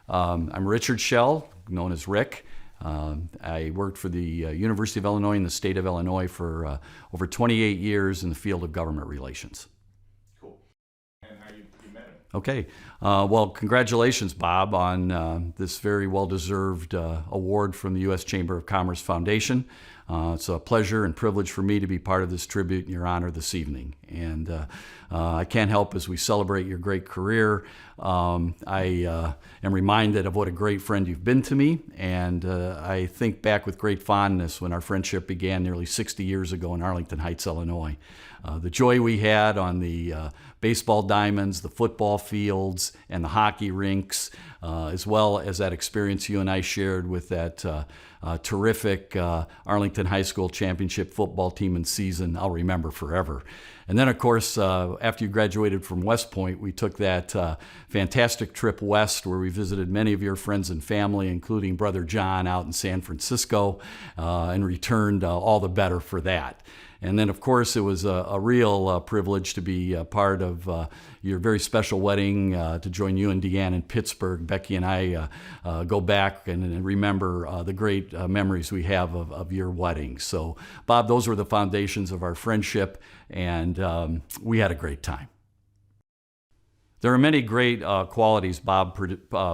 I'm Richard Schoell, known as Rick. I worked for the University of Illinois in the state of Illinois for over 28 years in the field of government relations. Cool. And how you met him? Okay. Well, congratulations, Bob, on this very well-deserved award from the U.S. Chamber of Commerce Foundation. It's a pleasure and privilege for me to be part of this tribute in your honor this evening. And I can't help as we celebrate your great career. I am reminded of what a great friend you've been to me. And I think back with great fondness when our friendship began nearly 60 years ago in Arlington Heights, Illinois. The joy we had on the baseball diamonds, the football fields, and the hockey rinks, as well as that experience you and I shared with that terrific Arlington High School championship football team and season, I'll remember forever. And then, of course, after you graduated from West Point, we took that fantastic trip west where we visited many of your friends and family, including Brother John out in San Francisco, and returned all the better for that. And then, of course, it was a real privilege to be a part of your very special wedding, to join you and Deanne in Pittsburgh. Becky and I go back and remember the great memories we have of your wedding. So, Bob, those were the foundations of our friendship, and we had a great time. There are many great qualities Bob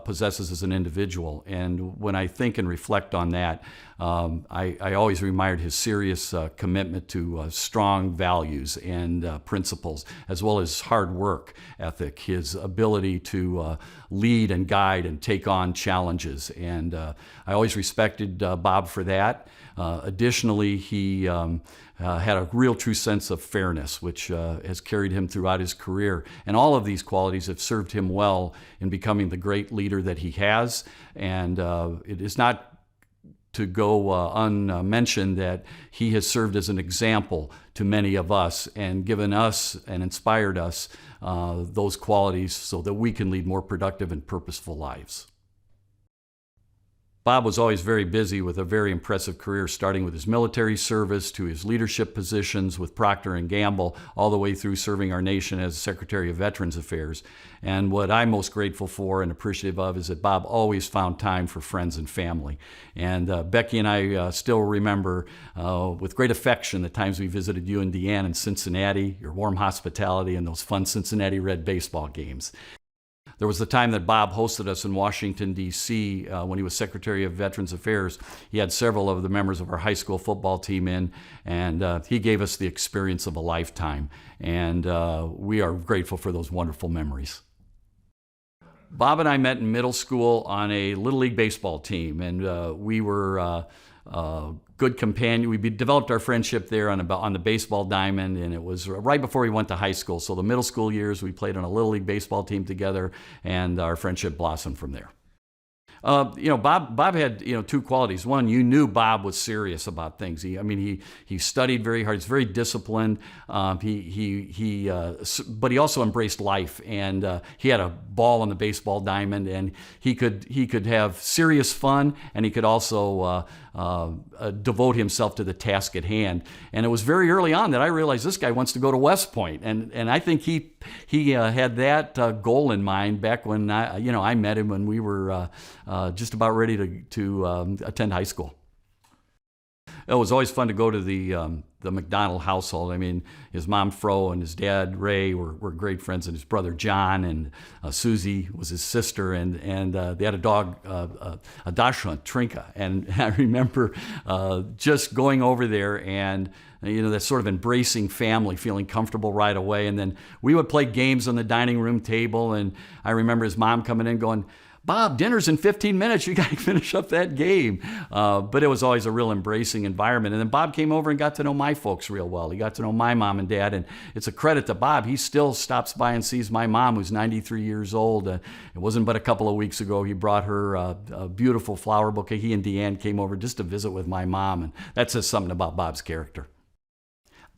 possesses as an individual, and when I think and reflect on that, I always admired his serious commitment to strong values and principles, as well as hard work ethic, his ability to lead and guide and take on challenges, and I always respected Bob for that. Additionally, he had a real true sense of fairness, which has carried him throughout his career. And all of these qualities have served him well in becoming the great leader that he has. And it is not to go unmentioned that he has served as an example to many of us and given us and inspired us those qualities so that we can lead more productive and purposeful lives. Bob was always very busy with a very impressive career, starting with his military service to his leadership positions with Procter & Gamble, all the way through serving our nation as Secretary of Veterans Affairs. And what I'm most grateful for and appreciative of is that Bob always found time for friends and family. And Becky and I still remember with great affection the times we visited you and Deanne in Cincinnati, your warm hospitality, and those fun Cincinnati Red baseball games. There was the time that Bob hosted us in Washington, D.C. When he was Secretary of Veterans Affairs. He had several of the members of our high school football team in, and he gave us the experience of a lifetime. And we are grateful for those wonderful memories. Bob and I met in middle school on a Little League baseball team, and we were good companion. We developed our friendship there on the baseball diamond, and it was right before we went to high school. So the middle school years, we played on a Little League baseball team together, and our friendship blossomed from there. Bob had, two qualities. One, you knew Bob was serious about things. He studied very hard. He's very disciplined. But he also embraced life, and he had a ball on the baseball diamond, and he could have serious fun, and he could also devote himself to the task at hand. And it was very early on that I realized this guy wants to go to West Point, and I think he had that goal in mind back when I met him when we were just about ready to attend high school. It was always fun to go to the McDonald household. I mean, his mom Fro and his dad Ray were great friends, and his brother John and Susie was his sister, and they had a dog, a dachshund, Trinka. And I remember just going over there and that sort of embracing family, feeling comfortable right away. And then we would play games on the dining room table, and I remember his mom coming in going, "Bob, dinner's in 15 minutes. You got to finish up that game." But it was always a real embracing environment. And then Bob came over and got to know my folks real well. He got to know my mom and dad. And it's a credit to Bob. He still stops by and sees my mom, who's 93 years old. It wasn't but a couple of weeks ago he brought her a beautiful flower bouquet. He and Deanne came over just to visit with my mom. And that says something about Bob's character.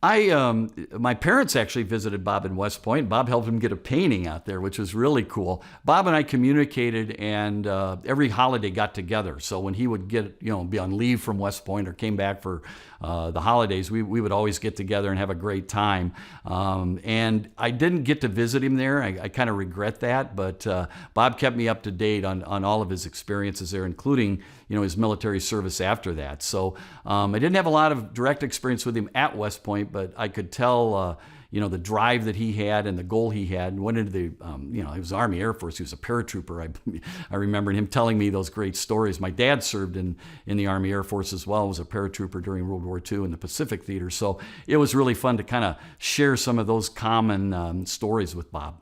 My parents actually visited Bob in West Point. Bob helped him get a painting out there, which was really cool. Bob and I communicated, and every holiday got together. So when he would be on leave from West Point or came back for the holidays, we would always get together and have a great time. And I didn't get to visit him there. I kind of regret that, but Bob kept me up to date on all of his experiences there, including his military service after that. So I didn't have a lot of direct experience with him at West Point, but I could tell, the drive that he had and the goal he had. Went into the, he was Army Air Force. He was a paratrooper. I remember him telling me those great stories. My dad served in the Army Air Force as well. Was a paratrooper during World War II in the Pacific Theater. So it was really fun to kind of share some of those common stories with Bob.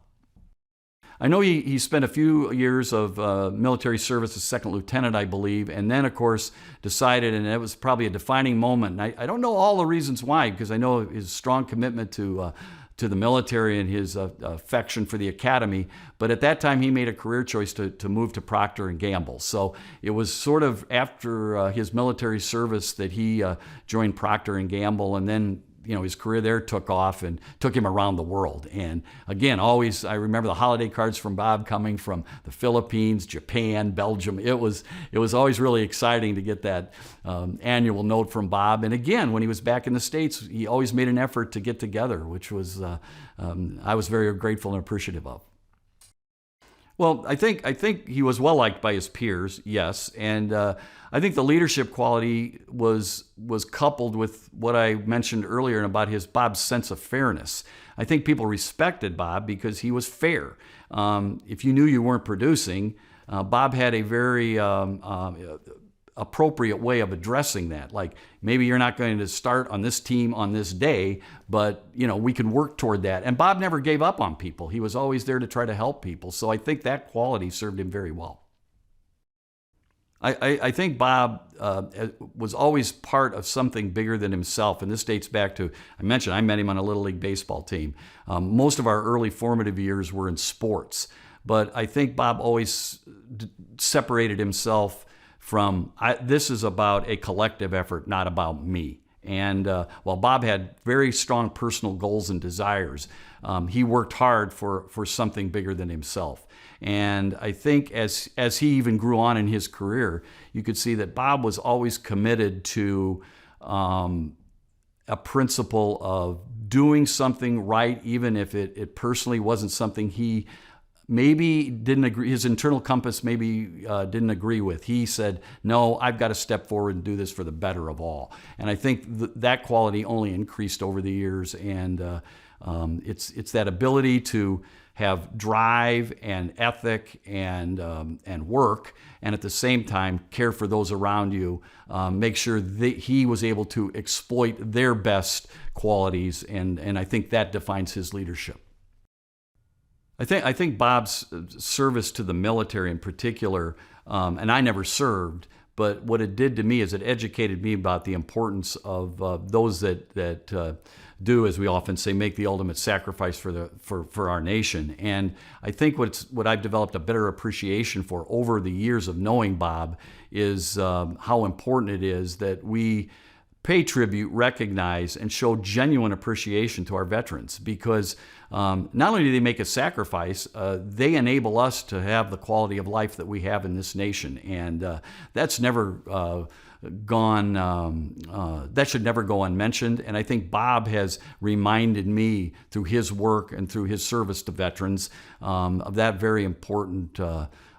I know he spent a few years of military service as second lieutenant, I believe, and then, of course, decided, and it was probably a defining moment. And I don't know all the reasons why, because I know his strong commitment to the military and his affection for the academy, but at that time he made a career choice to move to Procter & Gamble. So it was sort of after his military service that he joined Procter & Gamble, and then his career there took off and took him around the world. And again, always, I remember the holiday cards from Bob coming from the Philippines, Japan, Belgium. It was always really exciting to get that annual note from Bob. And again, when he was back in the States, he always made an effort to get together, which was I was very grateful and appreciative of. Well, I think he was well liked by his peers, yes, and I think the leadership quality was coupled with what I mentioned earlier about Bob's sense of fairness. I think people respected Bob because he was fair. If you knew you weren't producing, Bob had a very appropriate way of addressing that. Like, maybe you're not going to start on this team on this day, but we can work toward that. And Bob never gave up on people. He was always there to try to help people. So I think that quality served him very well. I think Bob was always part of something bigger than himself, and this dates back to, I met him on a Little League baseball team. Most of our early formative years were in sports, but I think Bob always separated himself from, this is about a collective effort, not about me. And while Bob had very strong personal goals and desires, he worked hard for something bigger than himself. And I think as he even grew on in his career, you could see that Bob was always committed to a principle of doing something right, even if it personally wasn't something he maybe didn't agree, his internal compass maybe didn't agree with. He said, no, I've got to step forward and do this for the better of all. And I think that quality only increased over the years. And it's that ability to have drive and ethic and work, and at the same time care for those around you, make sure that he was able to exploit their best qualities, and I think that defines his leadership. I think Bob's service to the military in particular, and I never served, but what it did to me is it educated me about the importance of those that do, as we often say, make the ultimate sacrifice for our nation. And I think what I've developed a better appreciation for over the years of knowing Bob is how important it is that we pay tribute, recognize, and show genuine appreciation to our veterans, because not only do they make a sacrifice, they enable us to have the quality of life that we have in this nation. And that's never that should never go unmentioned. And I think Bob has reminded me through his work and through his service to veterans of that very important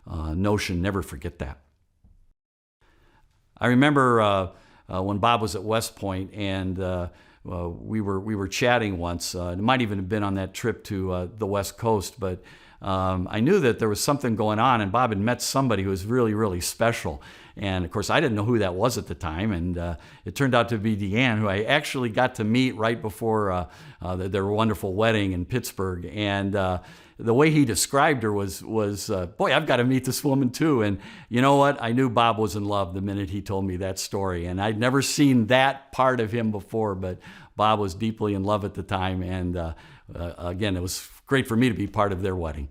notion. Never forget that. I remember when Bob was at West Point, and we were chatting once. It might even have been on that trip to the West Coast, but I knew that there was something going on, and Bob had met somebody who was really, really special. And of course, I didn't know who that was at the time, and it turned out to be Deanne, who I actually got to meet right before their wonderful wedding in Pittsburgh. And the way he described her was boy, I've got to meet this woman too. And you know what? I knew Bob was in love the minute he told me that story. And I'd never seen that part of him before, but Bob was deeply in love at the time. And again, it was great for me to be part of their wedding.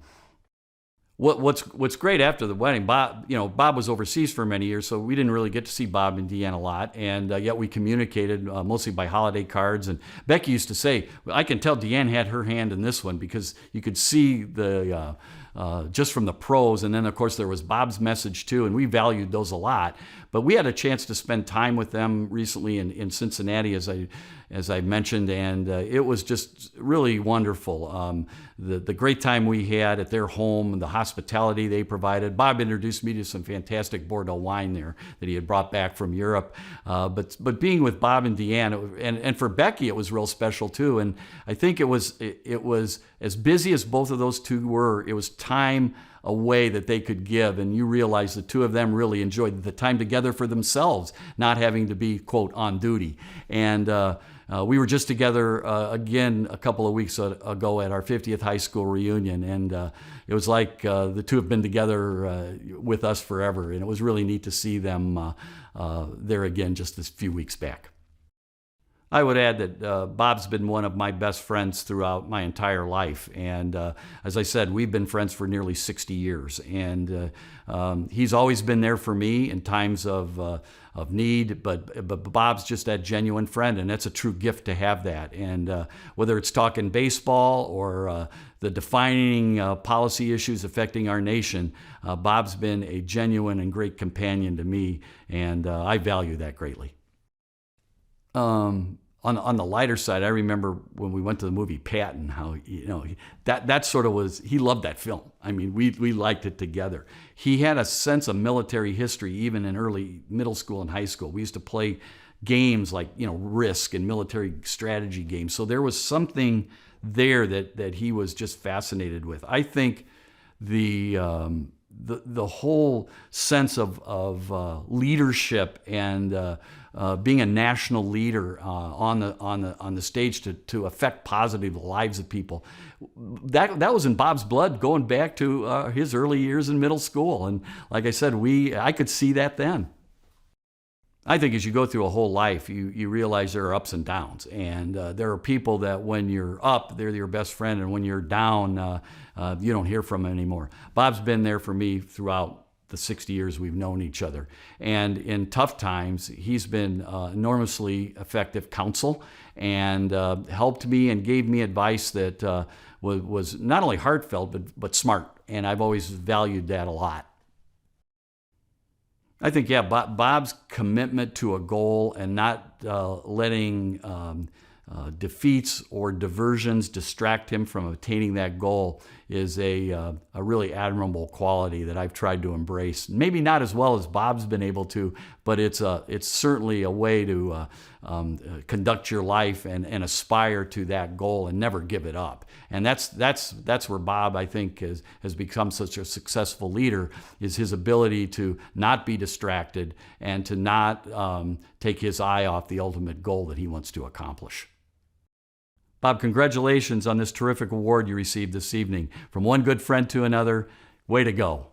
What's great after the wedding, Bob was overseas for many years, so we didn't really get to see Bob and Deanne a lot, and yet we communicated mostly by holiday cards. And Becky used to say, I can tell Deanne had her hand in this one because you could see the just from the prose, and then of course there was Bob's message too, and we valued those a lot. But we had a chance to spend time with them recently in Cincinnati, as I mentioned, and it was just really wonderful. The great time we had at their home, the hospitality they provided. Bob introduced me to some fantastic Bordeaux wine there that he had brought back from Europe. But being with Bob and Deanne, and for Becky, it was real special too. And I think it was as busy as both of those two were. It was time away that they could give, and you realize the two of them really enjoyed the time together for themselves, not having to be, quote, on duty. And we were just together again a couple of weeks ago at our 50th high school reunion, and it was like the two have been together with us forever, and it was really neat to see them there again just a few weeks back. I would add that Bob's been one of my best friends throughout my entire life. And as I said, we've been friends for nearly 60 years. And he's always been there for me in times of need. But Bob's just that genuine friend, and that's a true gift to have that. And whether it's talking baseball or the defining policy issues affecting our nation, Bob's been a genuine and great companion to me. And I value that greatly. On the lighter side, I remember when we went to the movie Patton, how that sort of was. He loved that film. I mean, we liked it together. He had a sense of military history even in early middle school and high school. We used to play games like Risk and military strategy games. So there was something there that he was just fascinated with. I think the whole sense of leadership and being a national leader on the stage to affect positive lives of people, that was in Bob's blood going back to his early years in middle school. And like I said, I could see that then. I think as you go through a whole life, you realize there are ups and downs. And there are people that when you're up, they're your best friend. And when you're down, you don't hear from them anymore. Bob's been there for me throughout the 60 years we've known each other. And in tough times, he's been enormously effective counsel and helped me and gave me advice that was not only heartfelt, but smart. And I've always valued that a lot. I think, Bob's commitment to a goal and not letting defeats or diversions distract him from attaining that goal is a really admirable quality that I've tried to embrace. Maybe not as well as Bob's been able to, but it's certainly a way to conduct your life and aspire to that goal and never give it up. And that's where Bob, I think, has become such a successful leader, is his ability to not be distracted and to not take his eye off the ultimate goal that he wants to accomplish. Bob, congratulations on this terrific award you received this evening. From one good friend to another, way to go.